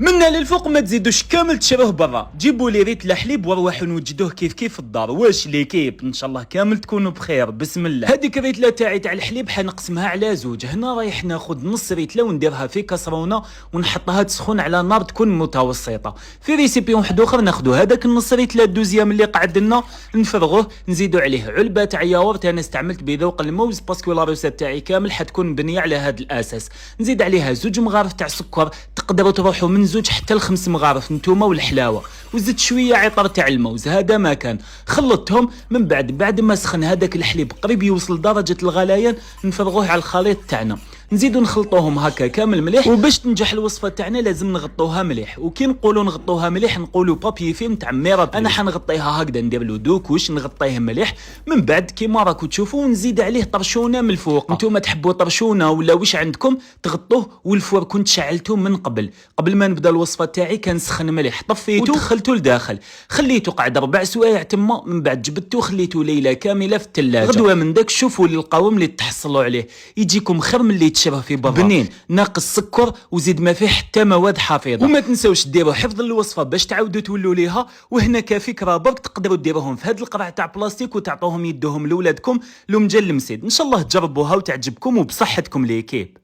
منا للفوق ما تزيدوش كامل تشروه برا. جيبوا لي ريت الحليب وروحوا نوجدوه كيف كيف في الدار. واش ليكيب ان شاء الله كامل تكونوا بخير. بسم الله. هذيك الريتله تاعي تاع الحليب حنقسمها على زوج. هنا رايح ناخذ نص ريتله ونديرها في كسرونه ونحطها تسخن على نار تكون متوسطه. في ريسيبي واحد اخر ناخذوا هذاك النص ريتله الدوزيام اللي قعد لنا نفرغوه نزيدوا عليه علبه تاع ياورت. انا استعملت بذوق الموز باسكو لا روسيت تاعي كامل حتكون مبنيه على هذا الاساس. نزيد عليها زوج مغارف تاع سكر، تقدروا تروحوا من زوج حتى ل5 مغارف نتوما والحلاوه، وزدت شويه عطر تاع الموز. هذا ما كان خلطتهم من بعد ما سخن هذاك الحليب قريب يوصل درجه الغليان نفرغوه على الخليط تاعنا. نزيدو نخلطوهم هكا كامل مليح. وباش تنجح الوصفه تاعنا لازم نغطوها مليح. وكي نقولوا نغطوها مليح نقولوا بابي فيلم تاع ميرابل. انا حنغطيها هكذا ندير له دوكوش نغطيه مليح. من بعد كيما راكم تشوفوا نزيد عليه طرشونه من الفوق. نتوما تحبوا طرشونه ولا واش عندكم تغطوه. والفور كنت شعلته من قبل ما نبدا الوصفه تاعي كان سخن مليح. طفيته ودخلته لداخل خليته قعد 4 سوايع تما. من بعد جبدته خليته ليله كامله في الثلاجه. غدوه من داك شوفوا القوام اللي تحصلوا عليه يجيكم خير من اللي تشبه في برا. بنين ناقص سكر وزيد ما فيه حتى مواد حافظه. وما تنساوش ديروا حفظ الوصفه باش تعاودوا تولوا ليها. وهنا كفكره برك تقدروا ديروهم في هذا القرع تاع بلاستيك وتعطوهم يدهم لولادكم لو مجا المسيد. ان شاء الله تجربوها وتعجبكم وبصحتكم ليكيب.